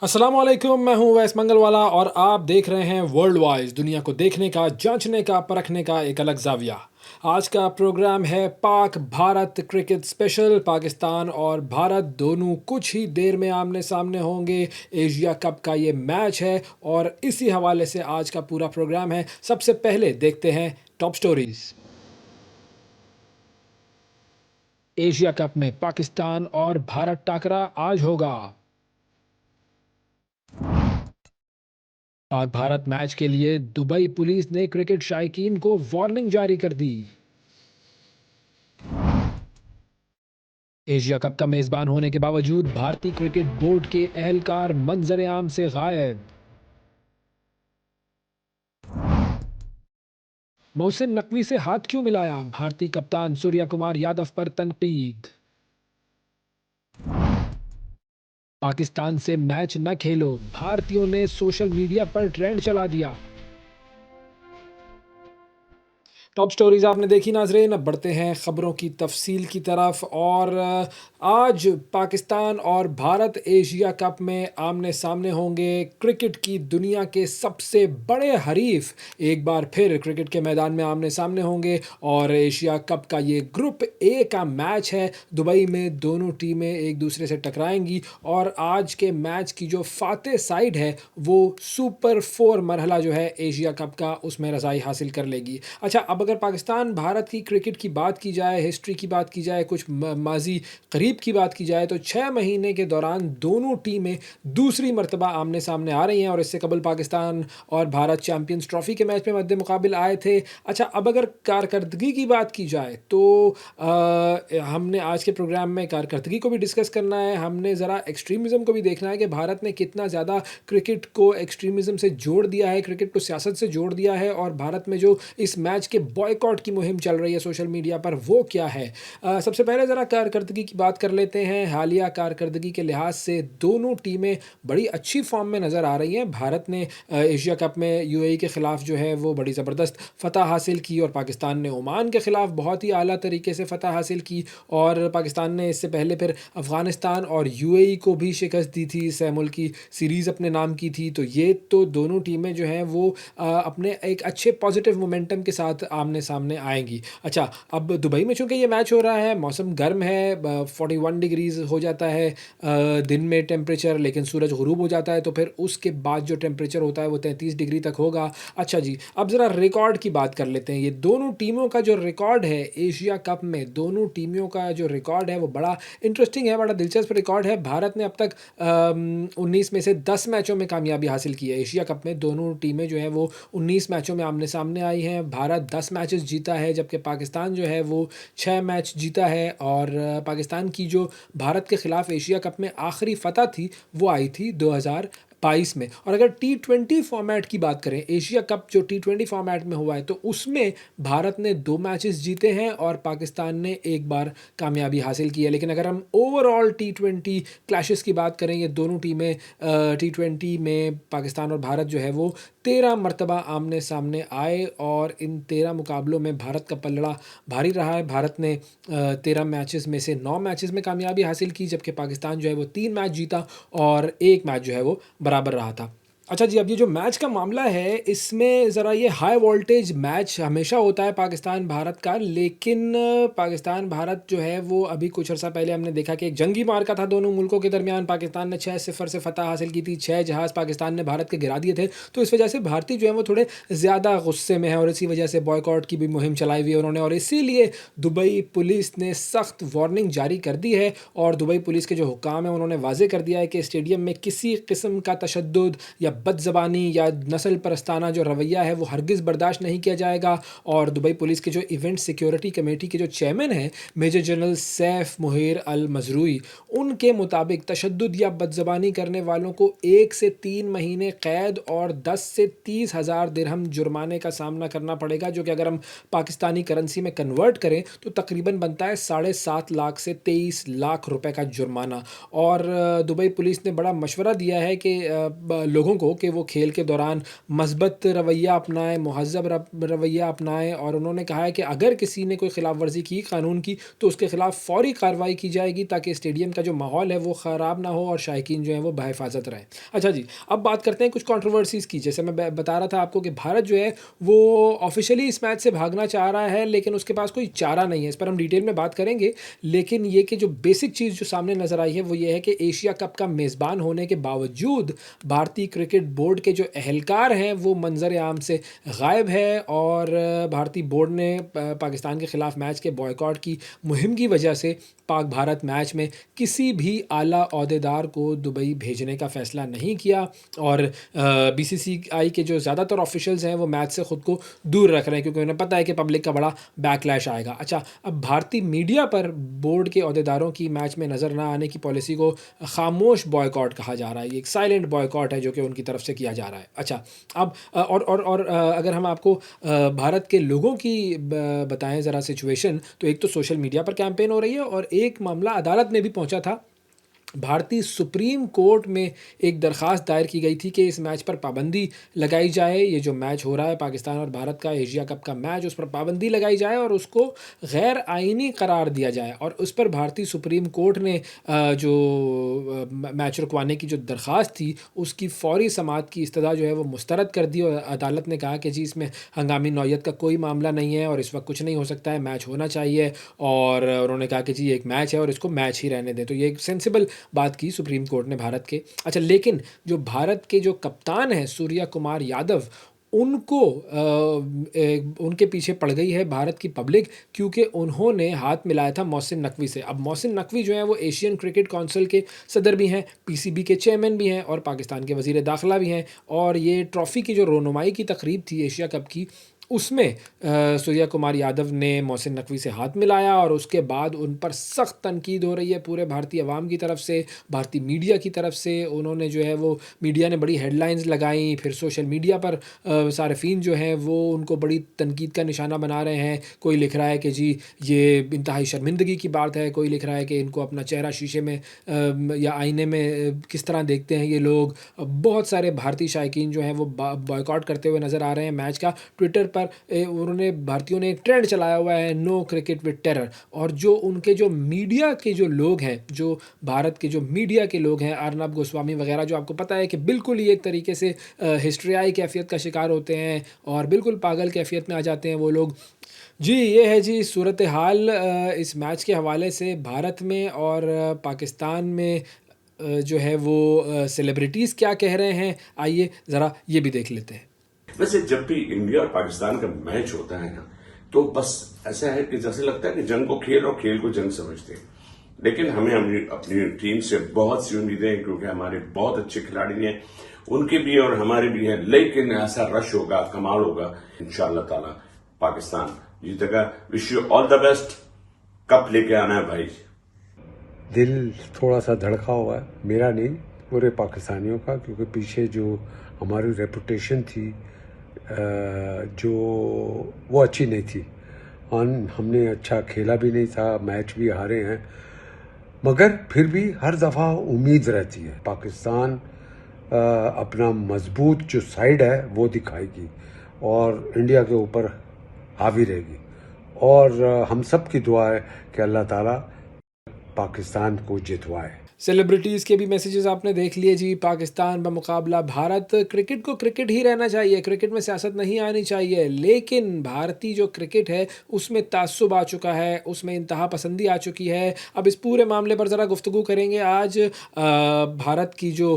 अस्सलाम वालेकुम, मैं हूं वैस मंगलवाला और आप देख रहे हैं वर्ल्ड वाइज, दुनिया को देखने का, जांचने का, परखने का एक अलग जाविया। आज का प्रोग्राम है पाक भारत क्रिकेट स्पेशल। पाकिस्तान और भारत दोनों कुछ ही देर में आमने सामने होंगे। एशिया कप का ये मैच है और इसी हवाले से आज का पूरा प्रोग्राम है। सबसे पहले देखते हैं टॉप स्टोरीज। एशिया कप में पाकिस्तान और भारत टाकरा आज होगा। पाक भारत मैच के लिए दुबई पुलिस ने क्रिकेट शायकीन को वार्निंग जारी कर दी। एशिया कप का मेजबान होने के बावजूद भारतीय क्रिकेट बोर्ड के एहलकार मंजर-ए-आम से गायब। मोहसिन नकवी से हाथ क्यों मिलाया? भारतीय कप्तान सूर्या कुमार यादव पर तनकीद। पाकिस्तान से मैच न खेलो, भारतीयों ने सोशल मीडिया पर ट्रेंड चला दिया। टॉप स्टोरीज आपने देखी नाजरीन। अब बढ़ते हैं ख़बरों की तफसील की तरफ। और आज पाकिस्तान और भारत एशिया कप में आमने सामने होंगे। क्रिकेट की दुनिया के सबसे बड़े हरीफ एक बार फिर क्रिकेट के मैदान में आमने सामने होंगे। और एशिया कप का ये ग्रुप ए का मैच है। दुबई में दोनों टीमें एक दूसरे से टकराएंगी और आज के मैच की जो फातेह साइड है वो सुपर 4 मरहला जो है एशिया कप का, उसमें रज़ाई हासिल कर लेगी। अच्छा, अब अगर पाकिस्तान भारत की क्रिकेट की बात की जाए, हिस्ट्री की बात की जाए, कुछ माजी करीब की बात की जाए, तो 6 महीने के दौरान दोनों टीमें दूसरी मर्तबा आमने सामने आ रही हैं। और इससे कबल पाकिस्तान और भारत चैंपियंस ट्रॉफी के मैच में मद्दे मुकाबिल आए थे। अच्छा, अब अगर कारकर्दगी की बात की जाए तो हमने आज के प्रोग्राम में कारकर्दगी को भी डिस्कस करना है। हमने ज़रा एक्सट्रीमिज़म को भी देखना है कि भारत ने कितना ज़्यादा क्रिकेट को एक्सट्रीमिज़म से जोड़ दिया है, क्रिकेट को सियासत से जोड़ दिया है। और भारत में जो इस मैच के बॉयकॉट की मुहिम चल रही है सोशल मीडिया पर, वो क्या है। सबसे पहले ज़रा कारकर्दगी की बात कर लेते हैं। हालिया कारकर्दगी के लिहाज से दोनों टीमें बड़ी अच्छी फॉर्म में नज़र आ रही हैं। भारत ने एशिया कप में यूएई के ख़िलाफ़ जो है वो बड़ी ज़बरदस्त फ़तह हासिल की और पाकिस्तान ने ओमान के ख़िलाफ़ बहुत ही आला तरीके से फ़तह हासिल की। और पाकिस्तान ने इससे पहले फिर अफ़गानिस्तान और यूएई को भी शिकस्त दी थी, सहमुल की सीरीज़ अपने नाम की थी। तो ये तो दोनों टीमें जो हैं वो अपने एक अच्छे पॉजिटिव मोमेंटम के साथ आमने सामने आएंगी। अच्छा, अब दुबई में चूंकि ये मैच हो रहा है, मौसम गर्म है, 41 डिग्रीज हो जाता है दिन में टेम्परेचर, लेकिन सूरज गुरूब हो जाता है तो फिर उसके बाद जो टेम्परेचर होता है वो 33 डिग्री तक होगा। अच्छा जी, अब ज़रा रिकॉर्ड की बात कर लेते हैं। ये दोनों टीमों का जो रिकॉर्ड है एशिया कप में, दोनों टीमों का जो रिकॉर्ड है वो बड़ा इंटरेस्टिंग है, बड़ा दिलचस्प रिकॉर्ड है। भारत ने अब तक 19 में से 10 मैचों में कामयाबी हासिल की है। एशिया कप में दोनों टीमें जो हैं वो 19 मैचों में आमने सामने आई हैं। भारत 10 मैचेस जीता है जबकि पाकिस्तान जो है वो 6 मैच जीता है। और पाकिस्तान की जो भारत के ख़िलाफ़ एशिया कप में आखिरी फ़तह थी वो आई थी 2022 में। और अगर टी20 फॉर्मेट की बात करें, एशिया कप जो टी20 फॉर्मेट में हुआ है तो उसमें भारत ने 2 मैचेस जीते हैं और पाकिस्तान ने एक बार कामयाबी हासिल की है। लेकिन अगर हम ओवरऑल टी20 क्लैशेस की बात करें, ये दोनों टीमें टी20 में पाकिस्तान और भारत जो है वो 13 मरतबा आमने सामने आए और इन 13 मुकाबलों में भारत का पलड़ा भारी रहा है। भारत ने 13 मैचेस में से 9 मैचेस में कामयाबी हासिल की, जबकि पाकिस्तान जो है वो 3 मैच जीता और 1 मैच जो है वो बराबर रहा था। अच्छा जी, अब ये जो मैच का मामला है इसमें ज़रा ये हाई वोल्टेज मैच हमेशा होता है पाकिस्तान भारत का, लेकिन पाकिस्तान भारत जो है वो अभी कुछ अर्सा पहले हमने देखा कि एक जंगी मार्का था दोनों मुल्कों के दरमियान। पाकिस्तान ने 6-0 से फतह हासिल की थी, 6 जहाज़ पाकिस्तान ने भारत के गिरा दिए थे। तो इस वजह से भारतीय जो है वो थोड़े ज़्यादा गुस्से में हैं और इसी वजह से बॉयकॉट की भी मुहिम चलाई हुई है उन्होंने। और इसीलिए दुबई पुलिस ने सख्त वार्निंग जारी कर दी है और दुबई पुलिस के जो हुक्काम हैं उन्होंने वाजे कर दिया है कि स्टेडियम में किसी किस्म का तशद्दुद या बदज़बानी या नस्ल परस्ताना जो रवैया है वो हरगिज़ बर्दाश्त नहीं किया जाएगा। और दुबई पुलिस के जो इवेंट सिक्योरिटी कमेटी के जो चेयरमैन हैं मेजर जनरल सैफ मुहेर अल मजरूई, उनके मुताबिक तशद्दुद या बदज़बानी करने वालों को 1 से 3 महीने कैद और 10 से 30 हज़ार दिरहम जुर्माने का सामना करना पड़ेगा, जो कि अगर हम पाकिस्तानी करेंसी में कन्वर्ट करें तो तकरीबन बनता है 7.5 लाख से 23 लाख रुपए का जुर्माना। और दुबई पुलिस ने बड़ा मशवरा दिया है कि लोगों को कि वो खेल के दौरान मस्बत रवैया अपनाएं, महज़्ज़ब रवैया अपनाएं, और उन्होंने कहा है कि अगर किसी ने कोई खिलाफ वर्जी की कानून की तो उसके खिलाफ फ़ौरी कार्रवाई की जाएगी, ताकि स्टेडियम का जो माहौल है वो ख़राब ना हो और शायकीन जो हैं वो बहिफ़ाज़त रहें। अच्छा जी, अब बात करते हैं कुछ कंट्रोवर्सीज़ की। जैसे मैं बता रहा था आपको कि भारत जो है वो ऑफ़िशियली इस मैच से भागना चाह रहा है, लेकिन उसके पास कोई चारा नहीं है। इस पर हम डिटेल में बात करेंगे, लेकिन ये कि जो बेसिक चीज़ जो सामने नज़र आई है वो ये है कि एशिया कप का मेज़बान होने के बावजूद भारतीय क्रिकेट बोर्ड के जो एहलकार हैं वो मंज़र आम से गायब है, और भारतीय बोर्ड ने पाकिस्तान के ख़िलाफ़ मैच के बॉयकॉट की मुहिम की वजह से पाक भारत मैच में किसी भी आला ओहदेदार को दुबई भेजने का फ़ैसला नहीं किया, और बीसीसीआई के जो ज़्यादातर ऑफिशियल्स हैं वो मैच से ख़ुद को दूर रख रहे हैं, क्योंकि उन्हें पता है कि पब्लिक का बड़ा बैकलैश आएगा। अच्छा, अब भारतीय मीडिया पर बोर्ड के ओहदेदारों की मैच में नज़र ना आने की पॉलिसी को खामोश बॉयकॉट कहा जा रहा है। ये एक साइलेंट बॉयकॉट है जो कि उनकी तरफ से किया जा रहा है। अच्छा, अब अगर हम आपको भारत के लोगों की बताएं ज़रा सिचुएशन, तो एक तो सोशल मीडिया पर कैंपेन हो रही है, और एक मामला अदालत में भी पहुंचा था। भारतीय सुप्रीम कोर्ट में एक दरख्वास्त दायर की गई थी कि इस मैच पर पाबंदी लगाई जाए। ये जो मैच हो रहा है पाकिस्तान और भारत का, एशिया कप का मैच, उस पर पाबंदी लगाई जाए और उसको गैर आइनी करार दिया जाए, और उस पर भारतीय सुप्रीम कोर्ट ने मैच रुकवाने की जो दरख्वास्त थी उसकी फ़ौरी समाअत की इस्तदा जो है वो मुस्तरद कर दी, और अदालत ने कहा कि जी इसमें हंगामी नौयत का कोई मामला नहीं है और इस वक्त कुछ नहीं हो सकता है, मैच होना चाहिए। और उन्होंने कहा कि जी एक मैच है और इसको मैच ही रहने दें। तो ये एक सेंसिबल बात की सुप्रीम कोर्ट ने भारत के। अच्छा, लेकिन जो भारत के जो कप्तान हैं सूर्या कुमार यादव, उनको उनके पीछे पड़ गई है भारत की पब्लिक, क्योंकि उन्होंने हाथ मिलाया था मोहसिन नकवी से। अब मोहसिन नकवी जो हैं वो एशियन क्रिकेट काउंसिल के सदर भी हैं, पीसीबी के चेयरमैन भी हैं, और पाकिस्तान के वज़ीर दाखिला भी हैं, और ये ट्रॉफ़ी की जो रोनुमाई की तकरीब थी एशिया कप की, उसमें सूर्या कुमार यादव ने मोहसिन नकवी से हाथ मिलाया, और उसके बाद उन पर सख्त तनकीद हो रही है पूरे भारतीय अवाम की तरफ से, भारतीय मीडिया की तरफ से। उन्होंने जो है वो, मीडिया ने बड़ी हेडलाइंस लगाई, फिर सोशल मीडिया पर सार्फिन जो हैं वो उनको बड़ी तनकीद का निशाना बना रहे हैं। कोई लिख रहा है कि जी ये इंतहाई शर्मिंदगी की बात है, कोई लिख रहा है कि इनको अपना चेहरा शीशे में या आईने में किस तरह देखते हैं ये लोग। बहुत सारे भारतीय शायकीन जो हैं वो बॉयकॉट करते हुए नज़र आ रहे हैं मैच का। ट्विटर पर उन्होंने, भारतीयों ने एक ट्रेंड चलाया हुआ है, नो क्रिकेट विद टेरर, और जो उनके जो मीडिया के जो लोग हैं, जो भारत के जो मीडिया के लोग हैं, अर्नब गोस्वामी वगैरह, जो आपको पता है कि बिल्कुल ही एक तरीके से हिस्ट्रियाई कैफियत का शिकार होते हैं और बिल्कुल पागल कैफियत में आ जाते हैं वो लोग। जी, ये है जी सूरत हाल इस मैच के हवाले से भारत में और पाकिस्तान में। जो है वो सेलिब्रिटीज़ क्या कह रहे हैं, आइए ज़रा ये भी देख लेते हैं। वैसे जब भी इंडिया और पाकिस्तान का मैच होता है ना, तो बस ऐसा है कि जैसे लगता है कि जंग को खेल और खेल को जंग समझते हैं। लेकिन हमें अपनी टीम से बहुत सी उम्मीदें हैं, क्योंकि हमारे बहुत अच्छे खिलाड़ी हैं, उनके भी और हमारे भी हैं। लेकिन ऐसा रश होगा, कमाल होगा, इंशाअल्लाह ताला पाकिस्तान जीतेगा। Wish you all the best. Cup लेके आना है भाई। दिल थोड़ा सा धड़का हुआ है, मेरा नहीं, पूरे पाकिस्तानियों का, क्योंकि पीछे जो हमारी रेपुटेशन थी जो वो अच्छी नहीं थी। हमने अच्छा खेला भी नहीं था, मैच भी हारे हैं, मगर फिर भी हर दफ़ा उम्मीद रहती है पाकिस्तान अपना मजबूत जो साइड है वो दिखाएगी और इंडिया के ऊपर हावी रहेगी। और हम सब की दुआ है कि अल्लाह ताला पाकिस्तान को जितवाए। सेलिब्रिटीज़ के भी मैसेजेस आपने देख लिए जी। पाकिस्तान बमुकाबला भारत, क्रिकेट को क्रिकेट ही रहना चाहिए, क्रिकेट में सियासत नहीं आनी चाहिए, लेकिन भारतीय जो क्रिकेट है उसमें तासुब आ चुका है, उसमें इंतहा पसंदी आ चुकी है। अब इस पूरे मामले पर ज़रा गुफ्तगू करेंगे आज। भारत की जो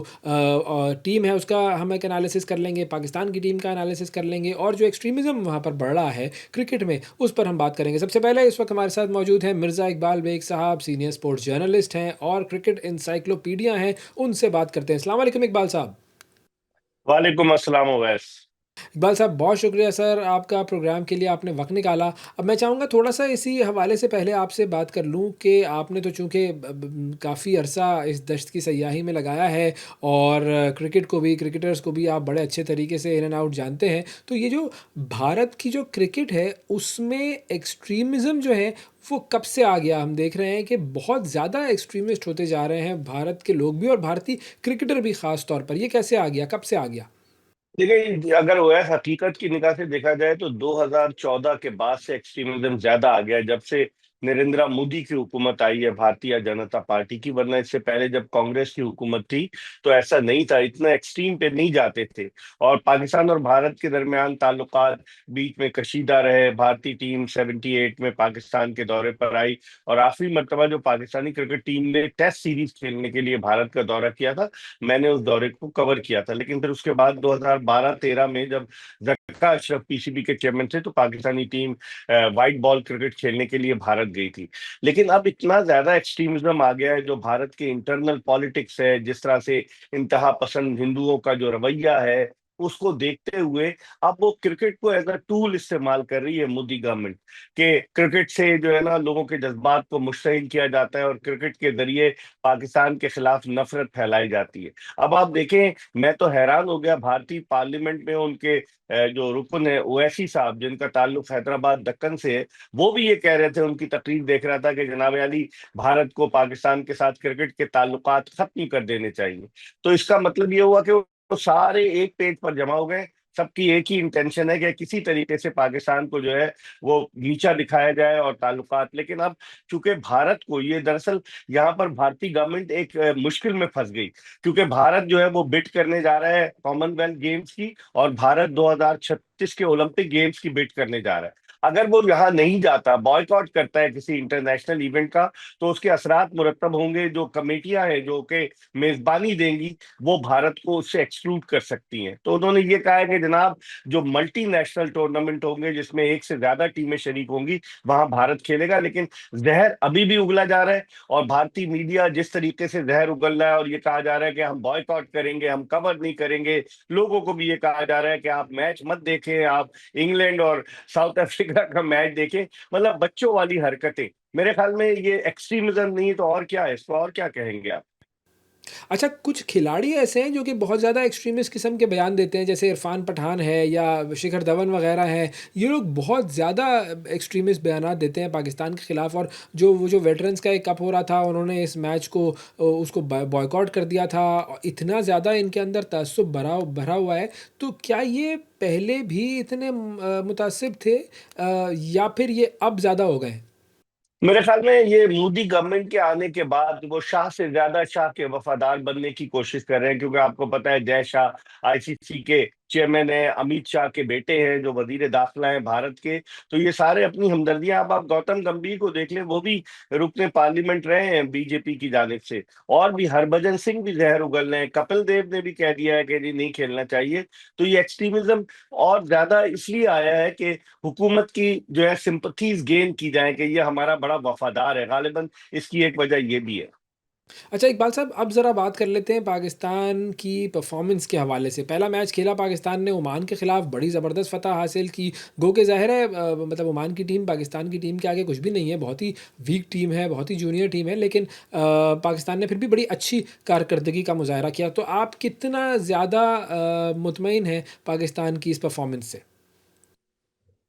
टीम है उसका हम एक एनालिसिस कर लेंगे, पाकिस्तान की टीम का एनालिसिस कर लेंगे, और जो एक्सट्रीमिज़म वहाँ पर बढ़ रहा है क्रिकेट में उस पर हम बात करेंगे। सबसे पहले इस वक्त हमारे साथ मौजूद हैं मिर्ज़ा इकबाल बेग साहब, सीनियर स्पोर्ट्स जर्नलिस्ट हैं और क्रिकेट इंसाइक्लोपीडिया हैं, उनसे बात करते हैं। अस्सलाम वालेकुम इकबाल साहब। वालेकुम अस्सलाम ओवैस। इकबाल साहब बहुत शुक्रिया सर आपका प्रोग्राम के लिए आपने वक़्त निकाला। अब मैं चाहूँगा थोड़ा-सा इसी हवाले से पहले आपसे बात कर लूँ कि आपने तो चूँकि काफ़ी अरसा इस दश्त की सयाही में लगाया है और क्रिकेट को भी क्रिकेटर्स को भी आप बड़े अच्छे तरीके से इन एंड आउट जानते हैं। तो ये जो भारत की जो क्रिकेट है उसमें एक्सट्रीमिज़्म जो है वो कब से आ गया? हम देख रहे हैं कि बहुत ज़्यादा एक्सट्रीमिस्ट होते जा रहे हैं भारत के लोग भी और भारतीय क्रिकेटर भी ख़ास तौर पर। ये कैसे आ गया? कब से आ गया? देखिए, अगर वो है हकीकत की निगाह से देखा जाए तो 2014 के बाद से एक्सट्रीमिज्म ज्यादा आ गया, जब से नरेंद्र मोदी की हुकूमत आई है भारतीय जनता पार्टी की। वरना इससे पहले जब कांग्रेस की हुकूमत थी तो ऐसा नहीं था, इतना एक्सट्रीम पे नहीं जाते थे। और पाकिस्तान और भारत के दरमियान ताल्लुकात बीच में कशीदा रहे। भारतीय टीम 78 में पाकिस्तान के दौरे पर आई, और आखिरी मरतबा जो पाकिस्तानी क्रिकेट टीम ने टेस्ट सीरीज खेलने के लिए भारत का दौरा किया था, मैंने उस दौरे को कवर किया था। लेकिन फिर उसके बाद 2012-13 में जब जक्का अशरफ पीसीबी के चेयरमैन थे तो Pakistani team white ball cricket खेलने के लिए भारत गई थी। लेकिन अब इतना ज्यादा एक्सट्रीमिज्म आ गया है, जो भारत के इंटरनल पॉलिटिक्स है, जिस तरह से इंतहा पसंद हिंदुओं का जो रवैया है, उसको देखते हुए अब वो क्रिकेट को एज अ टूल इस्तेमाल कर रही है मोदी गवर्नमेंट। कि क्रिकेट से जो है ना लोगों के जज्बात को मुश्तइल किया जाता है और क्रिकेट के जरिए पाकिस्तान के खिलाफ नफरत फैलाई जाती है। अब आप देखें, मैं तो हैरान हो गया, भारतीय पार्लियामेंट में उनके जो रुकन है ओवैसी साहब, जिनका ताल्लुक हैदराबाद दक्कन से है, वो भी ये कह रहे थे, उनकी तकरीर देख रहा था, कि जनाब अली, भारत को पाकिस्तान के साथ क्रिकेट के ताल्लुकात खत्म कर देने चाहिए। तो इसका मतलब ये हुआ कि वो सारे एक पेज पर जमा हो गए। सबकी एक ही इंटेंशन है कि किसी तरीके से पाकिस्तान को जो है वो नीचा दिखाया जाए और ताल्लुकात। लेकिन अब चूंकि भारत को ये दरअसल यहाँ पर भारतीय गवर्नमेंट एक मुश्किल में फंस गई, क्योंकि भारत जो है वो बिड करने जा रहा है कॉमनवेल्थ गेम्स की, और भारत 2036 के ओलंपिक गेम्स की बिड करने जा रहा है। अगर वो यहाँ नहीं जाता, बॉयकॉट करता है किसी इंटरनेशनल इवेंट का, तो उसके असरात मुरतब होंगे। जो कमेटियां हैं जो कि मेजबानी देंगी, वो भारत को उससे एक्सक्लूड कर सकती हैं। तो उन्होंने ये कहा है कि जनाब, जो मल्टीनेशनल टूर्नामेंट होंगे जिसमें एक से ज्यादा टीमें शरीक होंगी, वहां भारत खेलेगा। लेकिन जहर अभी भी उगला जा रहा है, और भारतीय मीडिया जिस तरीके से जहर उगल रहा है, और ये कहा जा रहा है कि हम बॉयकॉट करेंगे, हम कवर नहीं करेंगे। लोगों को भी ये कहा जा रहा है कि आप मैच मत देखें, आप इंग्लैंड और साउथ अफ्रीका का मैच देखें। मतलब बच्चों वाली हरकतें। मेरे ख्याल में ये एक्सट्रीमिज्म नहीं तो और क्या है, इसको और क्या कहेंगे आप? अच्छा, कुछ खिलाड़ी ऐसे हैं जो कि बहुत ज़्यादा एक्सट्रीमिस्ट किस्म के बयान देते हैं, जैसे इरफान पठान है या शिखर धवन वगैरह हैं। ये लोग बहुत ज़्यादा एक्सट्रीमिस्ट बयानात देते हैं पाकिस्तान के खिलाफ, और जो वेटरन्स का एक कप हो रहा था, उन्होंने इस मैच को उसको बॉयकॉट कर दिया था। और इतना ज़्यादा इनके अंदर तअस्सुब भरा भरा हुआ है। तो क्या ये पहले भी इतने मुतअस्सिब थे, या फिर ये अब ज़्यादा हो गए हैं? मेरे ख्याल में ये मोदी गवर्नमेंट के आने के बाद वो शाह से ज्यादा शाह के वफादार बनने की कोशिश कर रहे हैं, क्योंकि आपको पता है जय शाह आईसीसी के चेयरमैन है, अमित शाह के बेटे हैं जो वजीर दाखिला हैं भारत के। तो ये सारे अपनी हमदर्दियां, अब आप गौतम गंभीर को देख लें, वो भी रुकने पार्लियामेंट रहे हैं बीजेपी की जानिब से। और भी हरभजन सिंह भी जहर उगल रहे हैं, कपिल देव ने भी कह दिया है कि जी नहीं खेलना चाहिए। तो ये एक्सट्रीमिज्म और ज्यादा इसलिए आया है कि हुकूमत की जो है सिंपथीज गेन की जाए कि ये हमारा बड़ा वफादार है। गालिबन इसकी एक वजह ये भी है। अच्छा इकबाल साहब, अब ज़रा बात कर लेते हैं पाकिस्तान की परफॉर्मेंस के हवाले से। पहला मैच खेला पाकिस्तान ने ओमान के ख़िलाफ़, बड़ी ज़बरदस्त फ़तह हासिल की। गो के ज़ाहिर है मतलब ओमान की टीम पाकिस्तान की टीम के आगे कुछ भी नहीं है, बहुत ही वीक टीम है, बहुत ही जूनियर टीम है। लेकिन पाकिस्तान ने फिर भी बड़ी अच्छी कारकर्दगी का मुज़ाहरा किया। तो आप कितना ज़्यादा मुतमईन हैं पाकिस्तान की इस परफॉर्मेंस से?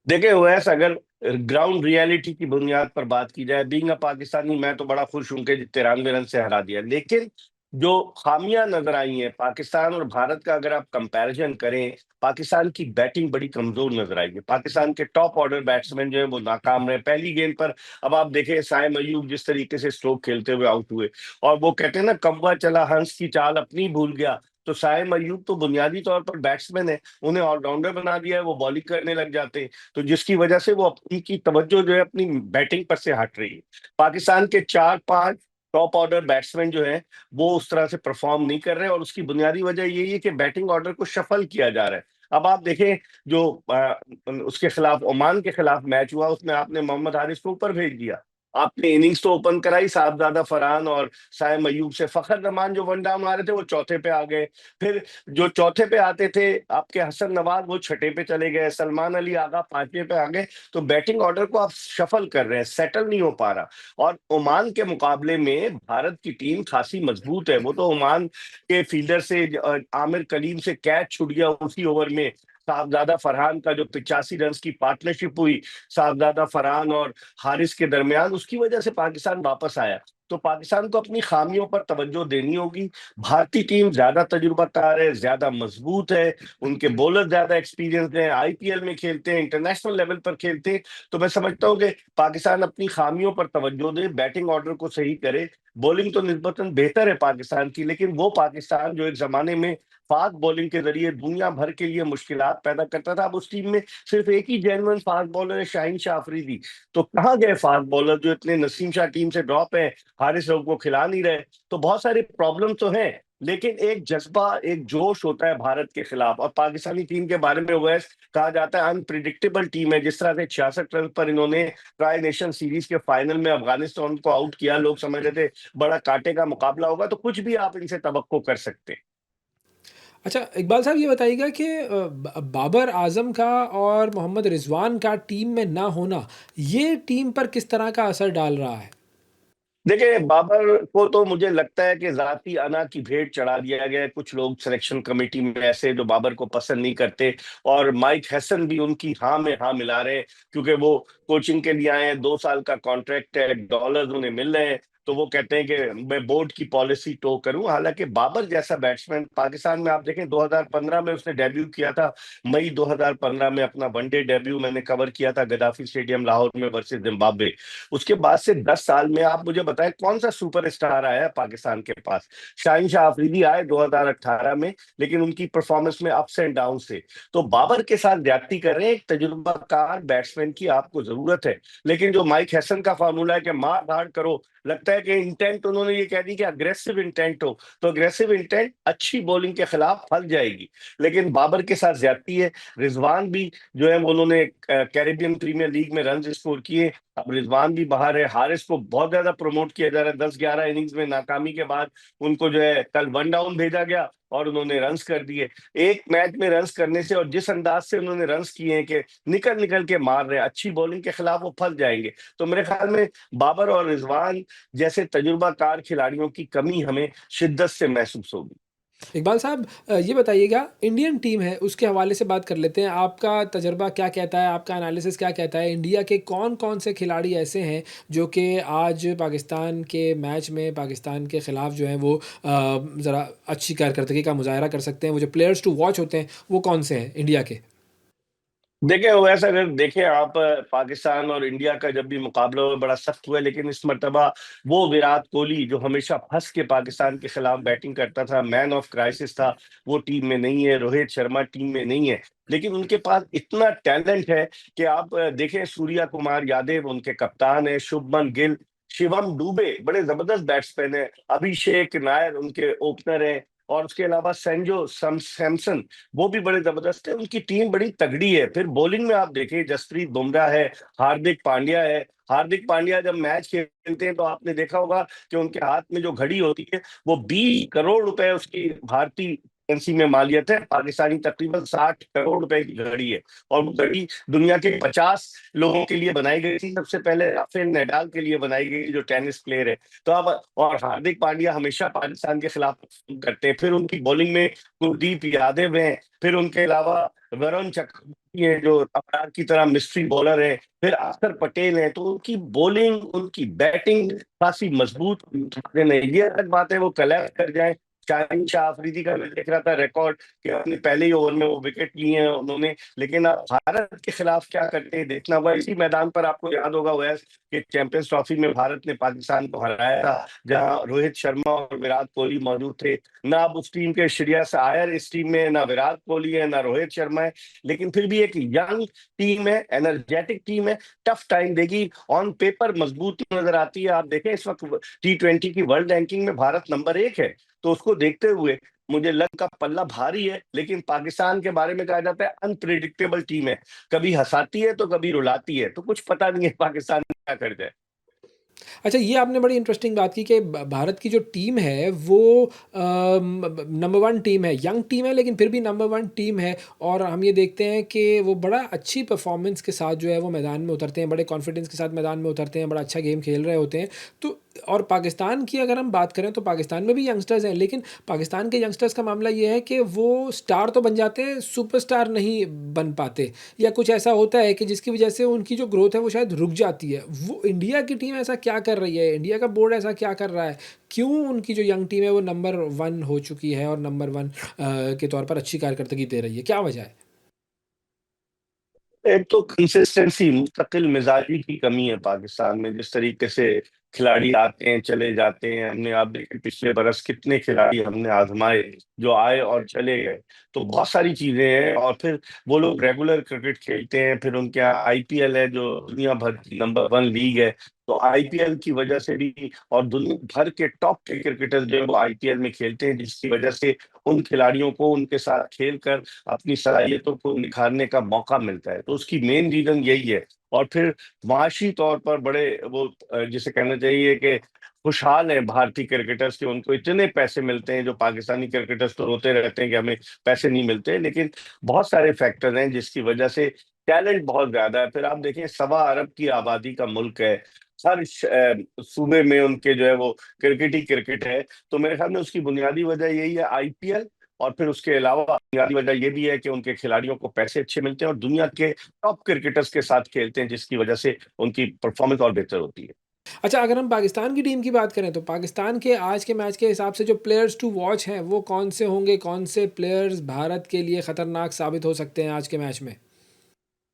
देखिए ओवैस, अगर ग्राउंड रियलिटी की बुनियाद पर बात की जाए, बीइंग अ पाकिस्तानी, मैं तो बड़ा खुश हूं कि 93 रन से हरा दिया। लेकिन जो खामियां नजर आई हैं पाकिस्तान और भारत का, अगर आप कंपैरिजन करें, पाकिस्तान की बैटिंग बड़ी कमजोर नजर आई है। पाकिस्तान के टॉप ऑर्डर बैट्समैन जो है वो नाकाम रहे पहली गेंद पर। अब आप देखें साइम अयूब जिस तरीके से स्ट्रोक खेलते हुए आउट हुए, और वो कहते हैं ना, कौवा चला हंस की चाल अपनी भूल गया। तो साइम अयूब तो बुनियादी तौर पर बैट्समैन है, उन्हें ऑलराउंडर बना दिया है, वो बॉलिंग करने लग जाते हैं। तो जिसकी वजह से वो अपनी की तवज्जो जो है अपनी बैटिंग पर से हट रही है। पाकिस्तान के 4-5 टॉप ऑर्डर बैट्समैन जो है वो उस तरह से परफॉर्म नहीं कर रहे, और उसकी बुनियादी वजह यही है कि बैटिंग ऑर्डर को शफल किया जा रहा है। अब आप देखें, जो उसके खिलाफ, ओमान के खिलाफ मैच हुआ, उसमें आपने मोहम्मद हारिस को ऊपर भेज दिया। आपने इनिंग्स तो ओपन कराई, साहबजादा फरहान और साइम अयूब से, फखर रहमान जो वन डाउन आ रहे थे वो चौथे पे आ गए, फिर जो चौथे पे आते थे आपके हसन नवाज वो छठे पे चले गए, सलमान अली आगा पांचवे पे आ गए। तो बैटिंग ऑर्डर को आप शफल कर रहे हैं, सेटल नहीं हो पा रहा। और ओमान के मुकाबले में भारत की टीम खासी मजबूत है। वो तो ओमान के फील्डर से आमिर कलीम से कैच छूट गया उसी ओवर में, साहबजादा फरहान का जो 85 रन की पार्टनरशिप हुई साहबजादा फरहान और हारिस के दरमियान, उसकी वजह से पाकिस्तान वापस आया। तो पाकिस्तान को अपनी खामियों पर तवज्जो देनी होगी। भारतीय टीम ज्यादा तजुर्बाकार है, ज्यादा मजबूत है, उनके बॉलर ज्यादा एक्सपीरियंस हैं, आईपीएल में खेलते हैं, इंटरनेशनल लेवल पर खेलते हैं। तो मैं समझता हूँ कि पाकिस्तान अपनी खामियों पर तवज्जो दे, बैटिंग ऑर्डर को सही करे। बॉलिंग तो निस्बतन बेहतर है पाकिस्तान की, लेकिन वो पाकिस्तान जो एक जमाने में फास्ट बॉलिंग के जरिए दुनिया भर के लिए मुश्किलात पैदा करता था, अब उस टीम में सिर्फ एक ही जेन्युइन फास्ट बॉलर है, शाहीन शाह अफरीदी। तो कहाँ गए फास्ट बॉलर जो इतने? नसीम शाह टीम से ड्रॉप है, हारिस रऊफ को खिला नहीं रहे। तो बहुत सारे प्रॉब्लम तो हैं, लेकिन एक जज्बा, एक जोश होता है भारत के खिलाफ। और पाकिस्तानी टीम के बारे में वैस कहा जाता है अनप्रिडिक्टेबल टीम है। जिस तरह से 66 रन पर इन्होंने ट्राई नेशन सीरीज के फाइनल में अफगानिस्तान को आउट किया, लोग समझ रहे थे बड़ा कांटे का मुकाबला होगा, तो कुछ भी आप इनसे तवक्को कर सकते हैं। अच्छा, इकबाल साहब ये बताइएगा कि बाबर आज़म का और मोहम्मद रिजवान का टीम में ना होना, ये टीम पर किस तरह का असर डाल रहा है? देखिए, बाबर को तो मुझे लगता है कि जाती अना की भेंट चढ़ा दिया गया है। कुछ लोग सिलेक्शन कमेटी में ऐसे जो बाबर को पसंद नहीं करते, और माइक हैसन भी उनकी हाँ में हाँ मिला रहे हैं, क्योंकि वो कोचिंग के लिए आए हैं, 2 साल का कॉन्ट्रैक्ट है, डॉलर्स उन्हें मिल रहे हैं। तो वो कहते हैं कि मैं बोर्ड की पॉलिसी टो करूं। हालांकि बाबर जैसा बैट्समैन पाकिस्तान में आप देखें, 2015 में उसने डेब्यू किया था, मई 2015 में अपना वनडे डेब्यू मैंने कवर किया था गद्दाफी स्टेडियम लाहौर में वर्सेस जिम्बाब्वे। उसके बाद से 10 साल में आप मुझे बताएं कौन सा सुपरस्टार आया है पाकिस्तान के पास? शाहीन शाह अफरीदी आए 2018 में, लेकिन उनकी परफॉर्मेंस में अप्स एंड डाउन से। तो बाबर के साथ ज्यादती कर रहे हैं, एक तजुर्बाकार बैट्समैन की आपको जरूरत है। लेकिन जो माइक हैसन का फार्मूला है कि मार धाड़ करो, लगता है कि इंटेंट उन्होंने ये कह दी कि अग्रेसिव इंटेंट हो, तो अग्रेसिव इंटेंट अच्छी बॉलिंग के खिलाफ फल जाएगी। लेकिन बाबर के साथ ज्यादती है। रिजवान भी जो है उन्होंने कैरेबियन प्रीमियर लीग में रन स्कोर किए, अब रिजवान भी बाहर है। हारिस को बहुत ज्यादा प्रमोट किया जा रहा है, 10-11 इनिंग्स में नाकामी के बाद उनको जो है कल वन डाउन भेजा गया और उन्होंने रन्स कर दिए। एक मैच में रन्स करने से और जिस अंदाज से उन्होंने रन्स किए हैं कि निकल निकल के मार रहे हैं, अच्छी बॉलिंग के खिलाफ वो फंस जाएंगे। तो मेरे ख्याल में बाबर और रिजवान जैसे तजुर्बाकार खिलाड़ियों की कमी हमें शिद्दत से महसूस होगी। इकबाल साहब, ये बताइएगा, इंडियन टीम है उसके हवाले से बात कर लेते हैं। आपका तजर्बा क्या कहता है, आपका एनालिसिस क्या कहता है? इंडिया के कौन-कौन से खिलाड़ी ऐसे हैं जो कि आज पाकिस्तान के मैच में पाकिस्तान के ख़िलाफ़ जो हैं वो ज़रा अच्छी कारकर्दगी का मुज़ाहरा कर सकते हैं? वो जो प्लेयर्स टू वॉच होते हैं, वो कौन से हैं इंडिया के? देखिए, वैसे अगर देखें आप, पाकिस्तान और इंडिया का जब भी मुकाबला हुआ बड़ा सख्त हुआ है, लेकिन इस मर्तबा वो विराट कोहली जो हमेशा फंस के पाकिस्तान के खिलाफ बैटिंग करता था, मैन ऑफ क्राइसिस था, वो टीम में नहीं है। रोहित शर्मा टीम में नहीं है, लेकिन उनके पास इतना टैलेंट है कि आप देखें, सूर्या कुमार यादव उनके कप्तान है, शुभमन गिल, शिवम दुबे बड़े जबरदस्त बैट्समैन है, अभिषेक नायर उनके ओपनर है, और उसके अलावा सैमसन वो भी बड़े जबरदस्त है। उनकी टीम बड़ी तगड़ी है। फिर बॉलिंग में आप देखें, जसप्रीत बुमराह है, हार्दिक पांड्या है। हार्दिक पांड्या जब मैच खेलते हैं तो आपने देखा होगा कि उनके हाथ में जो घड़ी होती है वो 20 करोड़ रुपए उसकी भारतीय करेंसी में मालियत है, पाकिस्तानी तकरीबन 60 करोड़ रुपए की घड़ी है। और वो घड़ी दुनिया के 50 लोगों के लिए बनाई गई थी, सबसे पहले राफेल नडाल के लिए बनाई गई, जो टेनिस प्लेयर है। तो अब, और हार्दिक पांड्या हमेशा पाकिस्तान के खिलाफ करते हैं। फिर उनकी बॉलिंग में कुलदीप यादव हैं, फिर उनके अलावा वरुण चक्रवर्ती है जो अमरार की तरह मिस्ट्री बॉलर है, फिर अक्षर पटेल है। तो उनकी बॉलिंग, उनकी बैटिंग काफी मजबूत नहीं। ये अलग बात है वो कलेक्ट कर जाए। शाहीन शाह अफरीदी का मैं देख रहा था रिकॉर्ड कि अपने पहले ही ओवर में वो विकेट लिए हैं उन्होंने, लेकिन अब भारत के खिलाफ क्या करते हैं देखना होगा। इसी मैदान पर आपको याद होगा वैस कि चैंपियंस ट्रॉफी में भारत ने पाकिस्तान को हराया था, जहां रोहित शर्मा और विराट कोहली मौजूद थे। ना अब उस टीम के श्रेयस अय्यर इस टीम में, ना विराट कोहली है, ना रोहित शर्मा है, लेकिन फिर भी एक यंग टीम है, एनर्जेटिक टीम है, टफ टाइम देगी। ऑन पेपर मजबूत नजर आती है। आप देखें इस वक्त T20 की वर्ल्ड रैंकिंग में भारत नंबर 1 है। तो उसको देखते हुए मुझे लग का पल्ला भारी है, लेकिन पाकिस्तान के बारे में कहा जाता है अनप्रिडिक्टेबल टीम है, कभी हंसाती है तो कभी रुलाती है, तो कुछ पता नहीं है पाकिस्तान क्या कर जाए। अच्छा, ये आपने बड़ी इंटरेस्टिंग बात की कि भारत की जो टीम है वो नंबर वन टीम है, यंग टीम है लेकिन फिर भी नंबर वन टीम है। और हम ये देखते हैं कि वो बड़ा अच्छी परफॉर्मेंस के साथ जो है वो मैदान में उतरते हैं, बड़े कॉन्फिडेंस के साथ मैदान में उतरते हैं, बड़ा अच्छा गेम खेल रहे होते हैं। तो और पाकिस्तान की अगर हम बात करें तो पाकिस्तान में भी यंगस्टर्स हैं, लेकिन पाकिस्तान के यंगस्टर्स का मामला ये है कि वो स्टार तो बन जाते हैं, सुपरस्टार नहीं बन पाते, या कुछ ऐसा होता है कि जिसकी वजह से उनकी जो ग्रोथ है वो शायद रुक जाती है। वो इंडिया की टीम ऐसा क्या कर रही है, इंडिया का बोर्ड ऐसा क्या कर रहा है, क्यों उनकी जो यंग टीम है वो नंबर वन हो चुकी है और नंबर वन के तौर पर अच्छी कारकर्दगी दे रही है, क्या वजह है? एक तो कंसिस्टेंसी, मुस्तकिल मिजाजी की कमी है पाकिस्तान में। जिस तरीके से खिलाड़ी आते हैं चले जाते हैं, हमने आप देखे पिछले बरस कितने खिलाड़ी हमने आजमाए जो आए और चले गए। तो बहुत सारी चीजें हैं। और फिर वो लोग रेगुलर क्रिकेट खेलते हैं, फिर उनके यहाँ आईपीएल है जो दुनिया भर की नंबर वन लीग है। तो आईपीएल की वजह से भी, और दुनिया भर के टॉप के क्रिकेटर्स जो है वो आईपीएल में खेलते हैं, जिसकी वजह से उन खिलाड़ियों को उनके साथ खेलकर अपनी सलाहियतों को निखारने का मौका मिलता है। तो उसकी मेन रीजन यही है। और फिर माशी तौर पर बड़े वो जिसे कहना चाहिए कि खुशहाल है भारतीय क्रिकेटर्स के, उनको इतने पैसे मिलते हैं। जो पाकिस्तानी क्रिकेटर्स तो रोते रहते हैं कि हमें पैसे नहीं मिलते, लेकिन बहुत सारे फैक्टर हैं जिसकी वजह से टैलेंट बहुत ज्यादा है। फिर आप देखें 1.25 अरब की आबादी का मुल्क है, हर सूबे में उनके जो है वो क्रिकेट ही क्रिकेट है। तो मेरे ख्याल में उसकी बुनियादी वजह यही है आईपीएल। और फिर उसके अलावा बुनियादी वजह ये भी है कि उनके खिलाड़ियों को पैसे अच्छे मिलते हैं और दुनिया के टॉप क्रिकेटर्स के साथ खेलते हैं, जिसकी वजह से उनकी परफॉर्मेंस और बेहतर होती है। अच्छा, अगर हम पाकिस्तान की टीम की बात करें तो पाकिस्तान के आज के मैच के हिसाब से जो प्लेयर्स टू वॉच हैं वो कौन से होंगे, कौन से प्लेयर्स भारत के लिए खतरनाक साबित हो सकते हैं आज के मैच में?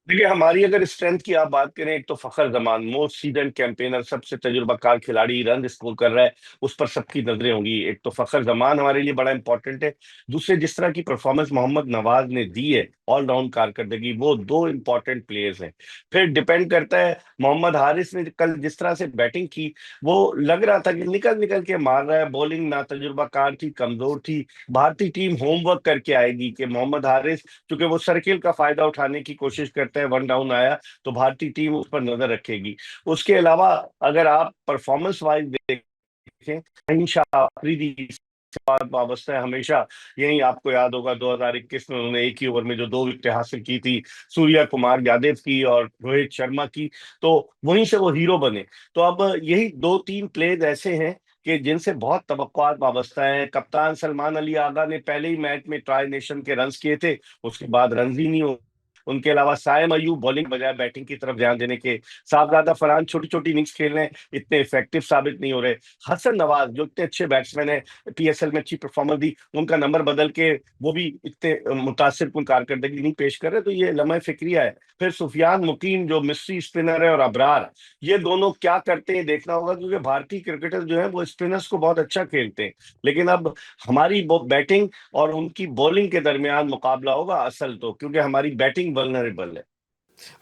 देखिए, हमारी अगर स्ट्रेंथ की आप बात करें, एक तो फखर जमान मोस्ट सीजन कैंपेनर, सबसे तजुर्बाकार खिलाड़ी, रन स्कोर कर रहा है, उस पर सबकी नजरें होंगी। एक तो फखर जमान हमारे लिए बड़ा इंपॉर्टेंट है। दूसरे, जिस तरह की परफॉर्मेंस मोहम्मद नवाज ने दी है, ऑलराउंड कारकर्दगी, वो दो इंपॉर्टेंट प्लेयर्स हैं। फिर डिपेंड करता है, मोहम्मद हारिस ने कल जिस तरह से बैटिंग की, वो लग रहा था कि निकल निकल के मार रहा है। बॉलिंग ना तजुर्बाकार थी, कमजोर थी। भारतीय टीम होमवर्क करके आएगी कि मोहम्मद हारिस, क्योंकि वो सर्किल का फायदा उठाने की कोशिश करते हैं, वन डाउन आया तो भारतीय टीम उस पर नजर रखेगी। उसके अलावा अगर आप परफॉर्मेंस वाइज देखें, शाहीन शाह अफरीदी से बात वाबस्ता है हमेशा। यही आपको याद होगा 2021 में उन्होंने एक ही ओवर में जो 2 विकेटें हासिल की थी, सूर्या कुमार यादव की और रोहित शर्मा की, तो वहीं से वो हीरो बने। तो अब यही 2-3 प्लेयर्स ऐसे हैं कि जिनसे बहुत तवक्कुआत वाबस्ता है। कप्तान सलमान अली आगा ने पहले ही मैच में ट्राई नेशन के रन्स किए थे, उसके बाद रन्स ही नहीं हो। उनके अलावा साइम अयूब बॉलिंग बजाय बैटिंग की तरफ ध्यान देने के, साहबजादा फरहान छोटी छोटी इनिंग्स खेल रहे हैं, इतने इफेक्टिव साबित नहीं हो रहे। हसन नवाज जो इतने अच्छे बैट्समैन है, पीएसएल में अच्छी परफॉर्मेंस दी, उनका नंबर बदल के वो भी इतने मुतासिर कुन कारकर्दगी नहीं पेश कर रहे। तो ये लम्हा फिक्रिया है। फिर सुफियान मुकीम जो मिस्ट्री स्पिनर है, और अबरार, ये दोनों क्या करते हैं देखना होगा, क्योंकि भारतीय क्रिकेटर जो है वो स्पिनर्स को बहुत अच्छा खेलते हैं। लेकिन अब हमारी बैटिंग और उनकी बॉलिंग के दरमियान मुकाबला होगा असल तो, क्योंकि हमारी बैटिंग वल्नरेबल है।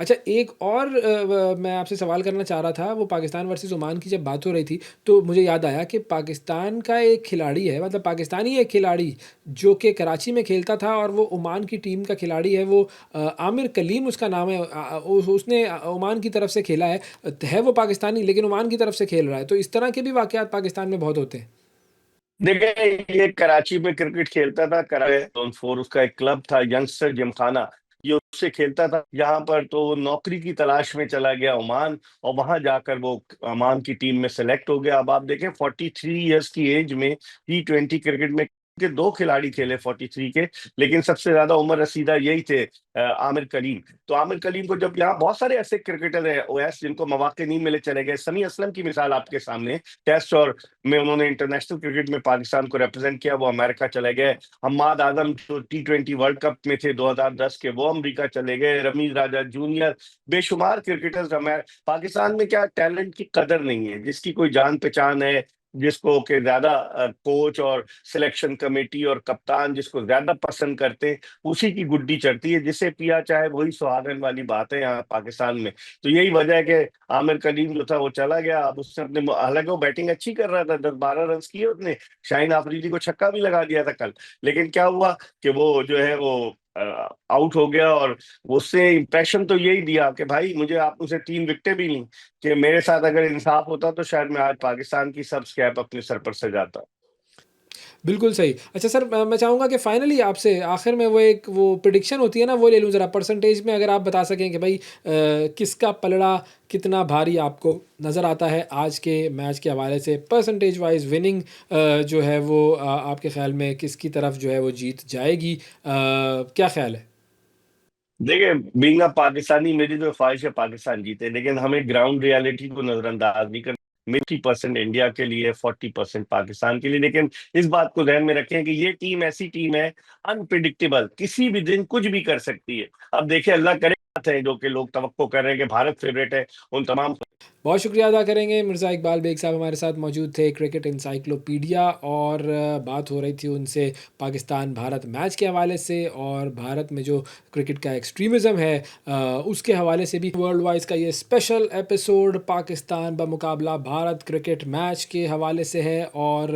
अच्छा, एक और मैं आपसे सवाल करना चाह रहा था, वो पाकिस्तान वर्सेस ओमान की जब बात हो रही थी, तो मुझे याद आया कि पाकिस्तान का एक खिलाड़ी है, मतलब पाकिस्तानी एक खिलाड़ी जो कि कराची में खेलता था और वो ओमान की टीम का खिलाड़ी है, वो आमिर कलीम उसका नाम है। उसने ओमान की तरफ से खेला है वो पाकिस्तानी लेकिन ओमान की तरफ से खेल रहा है। तो इस तरह के भी वाक़यात पाकिस्तान में बहुत होते हैं। देखिए, ये कराची में क्रिकेट खेलता था, कराची जोन 4 उसका एक क्लब था, यंगस्टर जिमखाना, ये उससे खेलता था यहाँ पर। तो वो नौकरी की तलाश में चला गया ओमान, और वहां जाकर वो ओमान की टीम में सेलेक्ट हो गया। अब आप देखें 43 ईयर्स की एज में T20 क्रिकेट में के 2 खिलाड़ी खेले 43 के, लेकिन सबसे ज्यादा उम्र रसीदा यही थे, आमिर कलीम। तो आमिर कलीम को जब, यहाँ बहुत सारे ऐसे क्रिकेटर हैं ओएस जिनको मौके नहीं मिले, चले गए। समी असलम की मिसाल आपके सामने, टेस्ट और में उन्होंने इंटरनेशनल क्रिकेट में पाकिस्तान को रिप्रेजेंट किया, वो अमेरिका चले गए। हम्माद आजम जो T20 वर्ल्ड कप में थे 2010 के, वो अमेरिका चले गए। रमीज राजा जूनियर, बेशुमार क्रिकेटर्स। हमारे पाकिस्तान में क्या टैलेंट की कदर नहीं है, जिसकी कोई जान पहचान है, जिसको के ज्यादा कोच और सिलेक्शन कमेटी और कप्तान जिसको ज्यादा पसंद करते हैं, उसी की गुड्डी चढ़ती है, जिसे पिया चाहे वही सुहागन वाली बात है यहाँ पाकिस्तान में। तो यही वजह है कि आमिर कलीम जो था वो चला गया। अब उसने अपने, हालांकि वो बैटिंग अच्छी कर रहा था, 10-12 रन किए उसने, शाहीन आफरीदी को छक्का भी लगा दिया था कल। लेकिन क्या हुआ कि वो जो है वो आउट हो गया, और उससे इम्प्रेशन तो यही दिया कि भाई मुझे आप उसे 3 विकेटें भी ली, कि मेरे साथ अगर इंसाफ होता तो शायद मैं आज पाकिस्तान की सब कैप अपने सर पर सजाता। बिल्कुल सही। अच्छा सर, मैं चाहूँगा कि फाइनली आपसे आखिर में वो प्रेडिक्शन होती है ना, वो ले लूँ ज़रा परसेंटेज में, अगर आप बता सकें कि भाई किसका पलड़ा कितना भारी आपको नज़र आता है आज के मैच के हवाले से, परसेंटेज वाइज विनिंग जो है वो आपके ख्याल में किसकी तरफ जो है वो जीत जाएगी, क्या ख्याल है? देखिए, बीइंग अ पाकिस्तानी, मेरी तो ख्वाहिश है पाकिस्तान जीते, लेकिन हमें ग्राउंड रियलिटी को नजरअंदाज नहीं करना। 50% इंडिया के लिए, 40% पाकिस्तान के लिए, लेकिन इस बात को ध्यान में रखें कि ये टीम ऐसी टीम है, अनप्रिडिक्टेबल, किसी भी दिन कुछ भी कर सकती है। अब देखिए, अल्लाह करे है जो कि लोग तवक्को कर रहे हैं कि भारत फेवरेट है, उन तमाम। बहुत शुक्रिया अदा करेंगे, मिर्ज़ा इकबाल बेग साहब हमारे साथ मौजूद थे, क्रिकेट इंसाइक्लोपीडिया, और बात हो रही थी उनसे पाकिस्तान भारत मैच के हवाले से, और भारत में जो क्रिकेट का एक्सट्रीमिज़म है उसके हवाले से भी। वर्ल्ड वाइज का ये स्पेशल एपिसोड पाकिस्तान बमुकाबला भारत क्रिकेट मैच के हवाले से है। और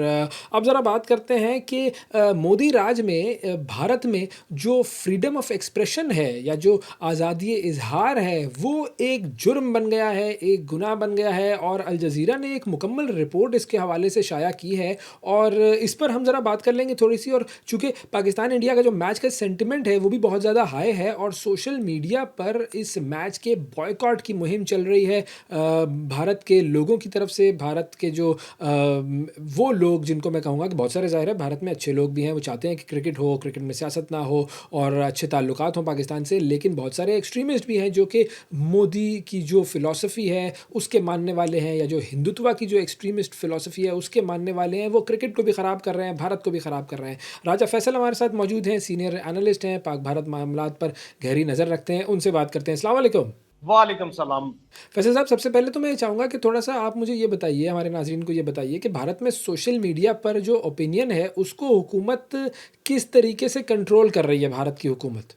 अब ज़रा बात करते हैं कि मोदी राज में भारत में जो फ्रीडम ऑफ एक्सप्रेशन है या जो आज़ादी इजहार है वो एक जुर्म बन गया है, एक गुनाह बन गया है, और अल जज़ीरा ने एक मुकम्मल रिपोर्ट इसके हवाले से शाया की है, और इस पर हम ज़रा बात कर लेंगे थोड़ी सी। और चूँकि पाकिस्तान इंडिया का जो मैच का सेंटिमेंट है वो भी बहुत ज़्यादा हाई है, और सोशल मीडिया पर इस मैच के बॉयकॉट की मुहिम चल रही है भारत के लोगों की तरफ से। भारत के जो वो लोग जिनको मैं कहूँगा कि बहुत सारे, ज़ाहिर है भारत में अच्छे लोग भी हैं, वो चाहते हैं कि क्रिकेट हो, क्रिकेट में सियासत ना हो और अच्छे ताल्लुकात हों पाकिस्तान से, लेकिन बहुत सारे एक्सट्रीमिस्ट भी हैं जो कि मोदी की जो फ़िलॉसफ़ी है उसके मानने वाले हैं, या जो हिंदुत्व की जो एक्सट्रीमिस्ट फ़िलॉसफ़ी है उसके मानने वाले हैं। वो क्रिकेट को भी ख़राब कर रहे हैं, भारत को भी ख़राब कर रहे हैं। राजा फैसल हमारे साथ मौजूद हैं, सीनियर एनालिस्ट हैं, पाक भारत मामलात पर गहरी नज़र रखते हैं, उनसे बात करते हैं। अस्सलाम वालेकुम। वालेकुम सलाम। फैसल साहब, सबसे पहले तो मैं ये चाहूँगा कि थोड़ा सा आप मुझे ये बताइए, हमारे नाज़रीन को ये बताइए कि भारत में सोशल मीडिया पर जो ओपिनियन है उसको हुकूमत किस तरीके से कंट्रोल कर रही है, भारत की हुकूमत?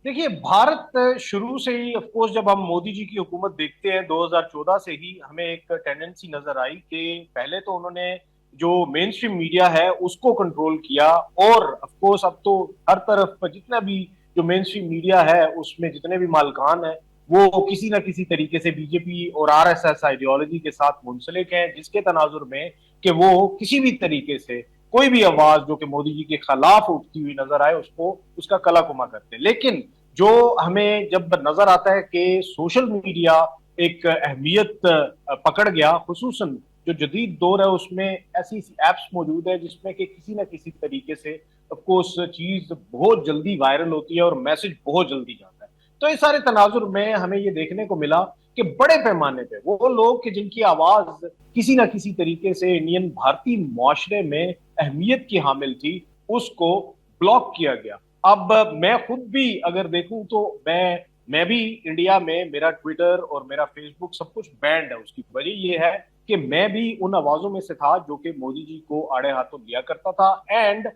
देखिए, भारत शुरू से ही, ऑफ कोर्स, जब हम मोदी जी की हुकूमत देखते हैं 2014 से ही हमें एक टेंडेंसी नजर आई कि पहले तो उन्होंने जो मेन स्ट्रीम मीडिया है उसको कंट्रोल किया, और ऑफ कोर्स अब तो हर तरफ जितना भी जो मेन स्ट्रीम मीडिया है उसमें जितने भी मालिकान हैं वो किसी ना किसी तरीके से बीजेपी और आरएसएस आइडियोलॉजी के साथ मुंसलिक हैं, जिसके तनाजुर में कि वो किसी भी तरीके से कोई भी आवाज जो कि मोदी जी के खिलाफ उठती हुई नजर आए उसको उसका कला कुमा करते हैं। लेकिन जो हमें जब नजर आता है कि सोशल मीडिया एक अहमियत पकड़ गया, खुसूसन जो जदीद दौर है उसमें ऐसी एप्स मौजूद है जिसमें कि किसी ना किसी तरीके से ऑफकोर्स चीज बहुत जल्दी वायरल होती है और मैसेज बहुत जल्दी जाता है। तो इस सारे तनाजुर में हमें ये देखने को मिला कि बड़े पैमाने पे वो लोग कि जिनकी आवाज किसी ना किसी तरीके से इंडियन भारतीय मुआशरे में अहमियत की हामिल थी, उसको ब्लॉक किया गया। अब मैं खुद भी अगर देखूं तो मैं भी इंडिया में, मेरा ट्विटर और मेरा फेसबुक सब कुछ बैंड है। उसकी वजह यह है कि मैं भी उन आवाजों में से था जो कि मोदी जी को आड़े हाथों लिया करता था, एंड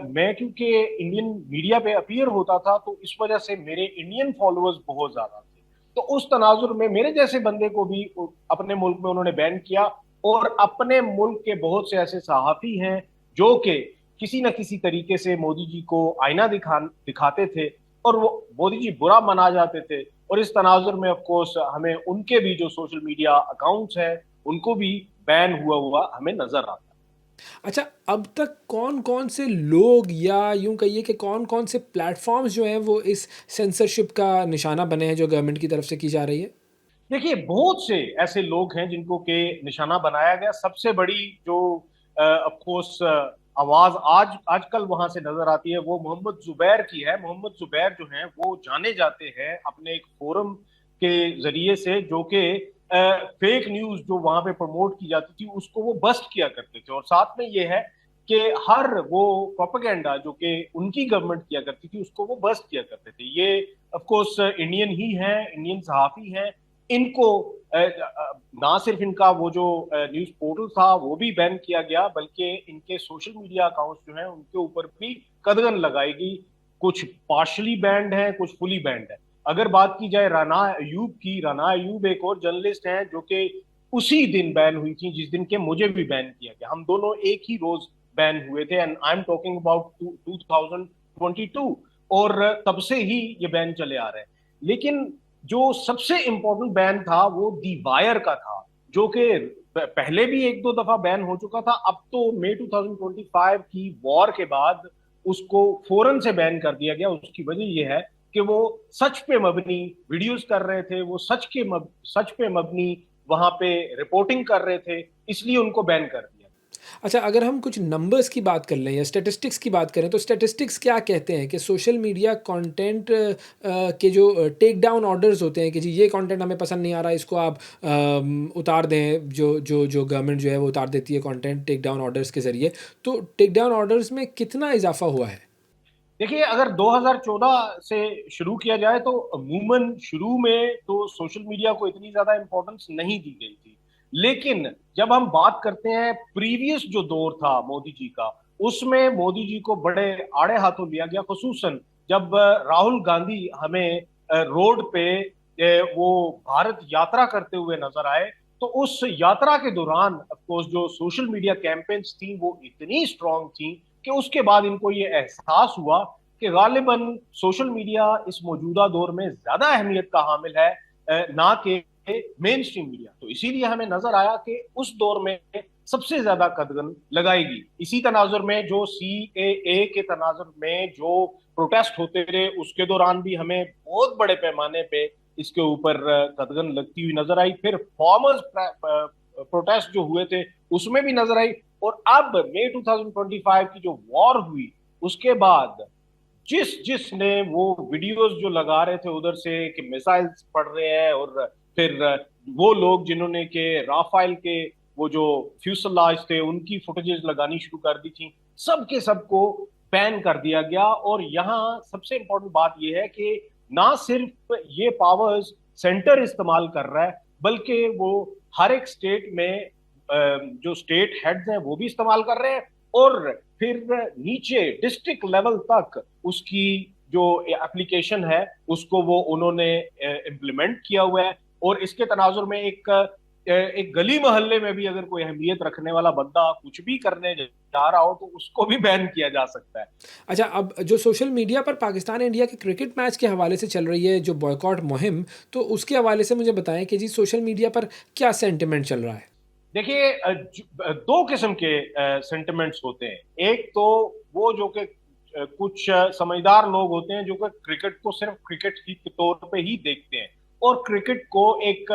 मैं क्योंकि इंडियन मीडिया पे अपीयर होता था तो इस वजह से मेरे इंडियन फॉलोअर्स बहुत ज्यादा थे। तो उस तनाजुर में मेरे जैसे बंदे को भी अपने मुल्क में उन्होंने बैन किया, और अपने मुल्क के बहुत से ऐसे सहाफी हैं जो कि किसी न किसी तरीके से मोदी जी को आईना दिखाते थे और वो मोदी जी बुरा मना जाते थे। और इस तनाजुर में ऑफ कोर्स हमें उनके भी जो सोशल मीडिया अकाउंट्स हैं उनको भी बैन हुआ हुआ हमें नजर आता है। अच्छा, अब तक कौन-कौन से लोग, या यूँ कहिए कि कौन-कौन से प्लेटफ़ॉर्म्स जो हैं वो इस सेंसरशिप का निशाना बने हैं जो गवर्नमेंट की तरफ से की जा रही है? देखिए, बहुत से ऐसे लोग हैं जिनको के निशाना बनाया गया। सबसे बड़ी जो ऑफ कोर्स आवाज आजकल वहां से नजर आती है वो मोहम्मद जुबैर की है। मोहम्मद जुबैर जो हैं वो जाने जाते हैं अपने एक फोरम के जरिए से, जो कि फेक न्यूज जो वहां पे प्रमोट की जाती थी उसको वो बस्ट किया करते थे। और साथ में ये है कि हर वो प्रोपेगेंडा जो कि उनकी गवर्नमेंट किया करती थी उसको वो बस्ट किया करते थे। ये ऑफ कोर्स इंडियन ही हैं, इंडियन सहाफी हैं। इनको ना सिर्फ इनका वो जो न्यूज पोर्टल था वो भी बैन किया गया, बल्कि इनके सोशल मीडिया अकाउंट्स जो हैं उनके ऊपर भी कदगन लगाई गई। कुछ पार्शली बैंड है, कुछ फुली बैंड है। अगर बात की जाए राना अयूब की, राना अयूब एक और जर्नलिस्ट हैं जो कि उसी दिन बैन हुई थी जिस दिन के मुझे भी बैन किया गया। हम दोनों एक ही रोज बैन हुए थे, and I am talking about 2022 और तब से ही ये बैन चले आ रहे हैं। लेकिन जो सबसे इंपॉर्टेंट बैन था वो दी वायर का था, जो कि पहले भी एक दो दफा बैन हो चुका था। अब तो मई 2025 की वॉर के बाद उसको फौरन से बैन कर दिया गया। उसकी वजह यह है कि वो सच पे मबनी वीडियोस कर रहे थे, वो सच पे मबनी वहां पे रिपोर्टिंग कर रहे थे, इसलिए उनको बैन कर दिया। अच्छा, अगर हम कुछ नंबर्स की बात कर लें या स्टैटिस्टिक्स की बात करें, तो स्टैटिस्टिक्स क्या कहते हैं कि सोशल मीडिया कंटेंट के जो टेक डाउन ऑर्डर्स होते हैं कि जी ये कंटेंट हमें पसंद नहीं आ रहा, इसको आप उतार दें, जो गवर्नमेंट जो है वो उतार देती है कंटेंट टेक डाउन ऑर्डर्स के ज़रिए, तो टेक डाउन ऑर्डर्स में कितना इजाफा हुआ है? देखिए, अगर 2014 से शुरू किया जाए तो अमूमन शुरू में तो सोशल मीडिया को इतनी ज्यादा इंपॉर्टेंस नहीं दी गई थी। लेकिन जब हम बात करते हैं प्रीवियस जो दौर था मोदी जी का, उसमें मोदी जी को बड़े आड़े हाथों लिया गया। खुसूसन जब राहुल गांधी हमें रोड पे वो भारत यात्रा करते हुए नजर आए, तो उस यात्रा के दौरान ऑफकोर्स जो सोशल मीडिया कैंपेन्स थी वो इतनी स्ट्रांग थी कि उसके बाद इनको ये एहसास हुआ कि गालिबन सोशल मीडिया इस मौजूदा दौर में ज्यादा अहमियत का हामिल है, ना कि मेन स्ट्रीम मीडिया। तो इसीलिए हमें नजर आया कि उस दौर में सबसे ज्यादा कदगन लगाएगी। इसी तनाजुर में जो CAA के तनाजुर में जो प्रोटेस्ट होते रहे, उसके दौरान भी हमें बहुत बड़े पैमाने पे इसके ऊपर कदगन लगती हुई नजर आई। फिर फार्मर्स प्रोटेस्ट जो हुए थे उसमें भी नजर आई। और अब मई 2025 की जो वॉर हुई, उसके बाद जिसने वो वीडियोस जो लगा रहे थे उधर से कि मिसाइल्स पड़ रहे हैं, और फिर वो लोग जिन्होंने के राफेल के वो जो फ्यूसलाज थे उनकी फुटेजेस लगानी शुरू कर दी थी, सबके सबको बैन कर दिया गया। और यहाँ सबसे इंपॉर्टेंट बात यह है कि ना सिर्फ ये पावर्स सेंटर इस्तेमाल कर रहा है, बल्कि वो हर एक स्टेट में जो स्टेट हेड्स हैं वो भी इस्तेमाल कर रहे हैं, और फिर नीचे डिस्ट्रिक्ट लेवल तक उसकी जो एप्लीकेशन है उसको वो उन्होंने इम्प्लीमेंट किया हुआ है। और इसके तनाजुर में एक गली मोहल्ले में भी अगर कोई अहमियत रखने वाला बंदा कुछ भी करने जा रहा हो तो उसको भी बैन किया जा सकता है। अच्छा, अब जो सोशल मीडिया पर पाकिस्तान इंडिया के क्रिकेट मैच के हवाले से चल रही है जो बॉयकॉट मुहिम, तो उसके हवाले से मुझे बताएं कि जी सोशल मीडिया पर क्या सेंटिमेंट चल रहा है? देखिए, दो किस्म के सेंटिमेंट्स होते हैं। एक तो वो जो कि कुछ समझदार लोग होते हैं जो कि क्रिकेट को सिर्फ क्रिकेट के तौर पे ही देखते हैं, और क्रिकेट को एक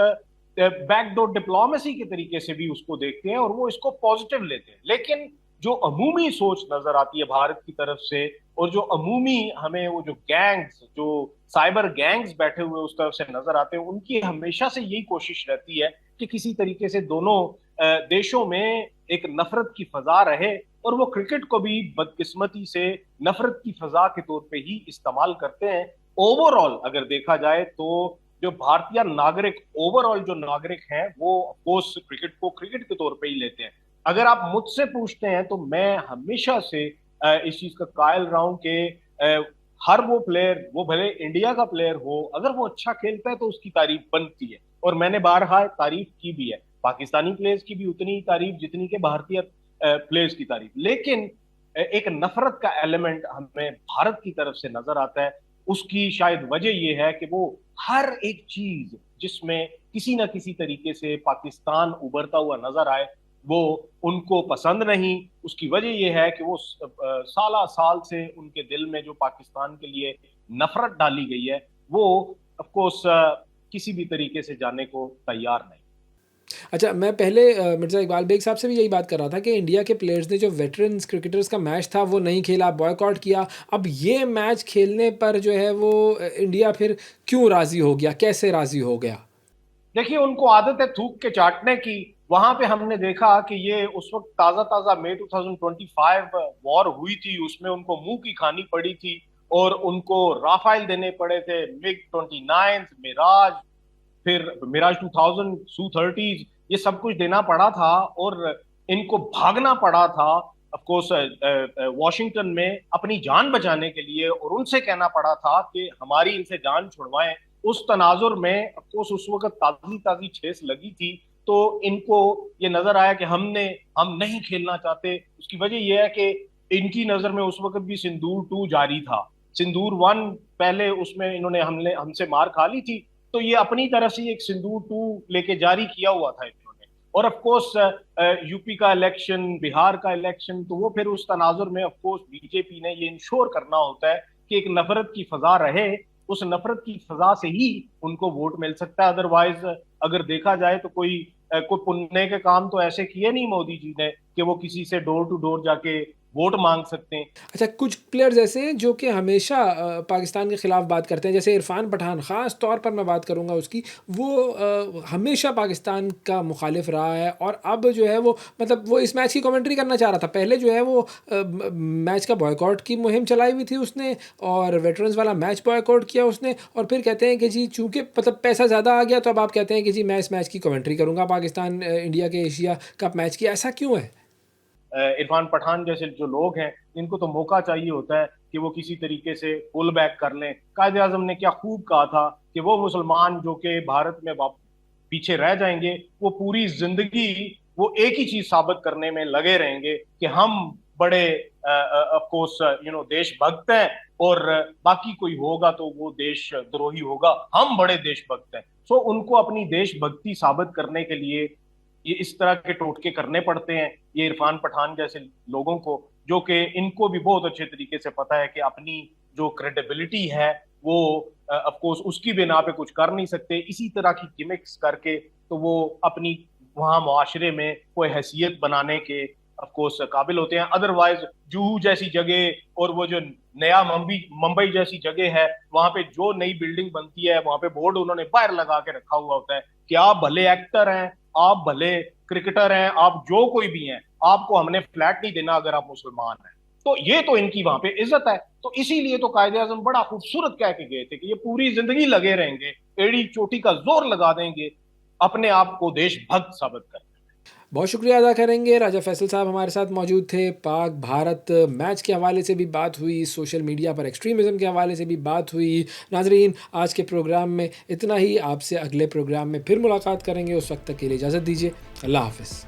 बैकडोर डिप्लोमेसी के तरीके से भी उसको देखते हैं, और वो इसको पॉजिटिव लेते हैं। लेकिन जो अमूमी सोच नजर आती है भारत की तरफ से, और जो अमूमी हमें वो जो गैंग्स, जो साइबर गैंग्स बैठे हुए उस तरफ से नजर आते हैं, उनकी हमेशा से यही कोशिश रहती है कि किसी तरीके से दोनों देशों में एक नफरत की फजा रहे, और वो क्रिकेट को भी बदकिस्मती से नफरत की फजा के तौर पे ही इस्तेमाल करते हैं। ओवरऑल अगर देखा जाए तो जो भारतीय नागरिक, ओवरऑल जो नागरिक हैं, वो ऑफकोर्स क्रिकेट को क्रिकेट के तौर पे ही लेते हैं। अगर आप मुझसे पूछते हैं तो मैं हमेशा से इस चीज का कायल रहा हूं कि हर वो प्लेयर, वो भले इंडिया का प्लेयर हो, अगर वो अच्छा खेलता है तो उसकी तारीफ बनती है, और मैंने बारहा तारीफ की भी है। पाकिस्तानी प्लेयर्स की भी उतनी ही तारीफ जितनी के भारतीय प्लेयर्स की तारीफ। लेकिन एक नफरत का एलिमेंट हमें भारत की तरफ से नजर आता है। उसकी शायद वजह यह है कि वो हर एक चीज जिसमें किसी ना किसी तरीके से पाकिस्तान उभरता हुआ नजर आए, वो उनको पसंद नहीं। उसकी वजह यह है कि वो साला साल से उनके दिल में जो पाकिस्तान के लिए नफरत डाली गई है, वो ऑफकोर्स किसी भी तरीके से जाने को तैयार नहीं। अच्छा, मैं पहले मिर्ज़ा इकबाल बेग साहब से भी यही बात कर रहा था कि इंडिया के प्लेयर्स ने जो वेटरन्स क्रिकेटर्स का मैच था वो नहीं खेला, बॉयकॉट किया। अब ये मैच खेलने पर जो है वो इंडिया फिर क्यों राज़ी हो गया, कैसे राज़ी हो गया? देखिए, उनको आदत है थूक के चाटने की। वहां पे हमने देखा कि ये उस वक्त ताजा ताजा मई 2025 वॉर हुई थी, उसमें उनको मुंह की खानी पड़ी थी, और उनको राफेल देने पड़े थे, MiG-29, मिराज, फिर मिराज 2000, Su-30, ये सब कुछ देना पड़ा था, और इनको भागना पड़ा था ऑफकोर्स वॉशिंगटन में अपनी जान बचाने के लिए, और उनसे कहना पड़ा था कि हमारी इनसे जान छुड़वाएं। उस तनाजुर में ऑफकोर्स उस वक्त ताजी ताजी ठेस लगी थी, तो इनको ये नजर आया कि हम नहीं खेलना चाहते। उसकी वजह यह है कि इनकी नजर में उस वक्त भी सिंदूर 2 जारी था। सिंदूर 1 पहले उसमें इन्होंने हमसे मार खा ली थी, तो ये अपनी तरफ से एक सिंदूर 2 लेके जारी किया हुआ था इन्होंने। और ऑफ कोर्स यूपी का इलेक्शन, बिहार का इलेक्शन, तो वो फिर उस तनाजुर में ऑफ कोर्स बीजेपी ने ये इंश्योर करना होता है कि एक नफरत की फजा रहे, उस नफरत की फजा से ही उनको वोट मिल सकता है। अदरवाइज अगर देखा जाए तो कोई पुण्य के काम तो ऐसे किए नहीं मोदी जी ने कि वो किसी से डोर टू डोर जाके वोट मांग सकते हैं। अच्छा, कुछ प्लेयर्स ऐसे हैं जो कि हमेशा पाकिस्तान के ख़िलाफ़ बात करते हैं, जैसे इरफान पठान ख़ास तौर पर मैं बात करूँगा उसकी। वो हमेशा पाकिस्तान का मुखालिफ रहा है और अब जो है वो मतलब वो इस मैच की कमेंट्री करना चाह रहा था। पहले जो है वो मैच का बॉयकॉट की मुहिम चलाई हुई थी उसने और वेटरन्स वाला मैच बॉयकॉट किया उसने, और फिर कहते हैं कि जी चूँकि मतलब पैसा ज़्यादा आ गया तो अब आप कहते हैं कि जी मैं इस मैच की कमेंट्री करूँगा पाकिस्तान इंडिया के एशिया कप मैच की। ऐसा क्यों है? इरफान पठान जैसे जो लोग हैं, इनको तो मौका चाहिए होता है कि वो किसी तरीके से पुल बैक कर लें। कायद आजम ने क्या खूब कहा था कि वो मुसलमान जो कि भारत में पीछे रह जाएंगे, वो पूरी जिंदगी वो एक ही चीज साबित करने में लगे रहेंगे कि हम बड़े ऑफ कोर्स देशभक्त हैं, और बाकी कोई होगा तो वो देशद्रोही होगा। हम बड़े देशभक्त हैं। सो उनको अपनी देशभक्ति साबित करने के लिए ये इस तरह के टोटके करने पड़ते हैं, ये इरफान पठान जैसे लोगों को, जो कि इनको भी बहुत अच्छे तरीके से पता है कि अपनी जो क्रेडिबिलिटी है वो ऑफ कोर्स उसकी बिना पे कुछ कर नहीं सकते। इसी तरह की गिमिक्स करके तो वो अपनी वहां मुआशरे में कोई हैसियत बनाने के ऑफ कोर्स काबिल होते हैं। अदरवाइज जुहू जैसी जगह और वो जो नया मुंबई जैसी जगह है, वहां पे जो नई बिल्डिंग बनती है वहां पे बोर्ड उन्होंने बाहर लगा के रखा हुआ होता है कि आप भले एक्टर हैं, आप भले क्रिकेटर हैं, आप जो कोई भी हैं, आपको हमने फ्लैट नहीं देना अगर आप मुसलमान हैं। तो ये तो इनकी वहां पे इज्जत है। तो इसीलिए तो कायदे आजम बड़ा खूबसूरत कह के गए थे कि ये पूरी जिंदगी लगे रहेंगे, एड़ी चोटी का जोर लगा देंगे अपने आप को देशभक्त साबित कर। बहुत शुक्रिया अदा करेंगे। राजा फैसल साहब हमारे साथ मौजूद थे। पाक भारत मैच के हवाले से भी बात हुई, सोशल मीडिया पर एक्सट्रीमिज़म के हवाले से भी बात हुई। नाजरीन, आज के प्रोग्राम में इतना ही। आपसे अगले प्रोग्राम में फिर मुलाकात करेंगे। उस वक्त तक के लिए इजाज़त दीजिए। अल्लाह हाफ़िज़।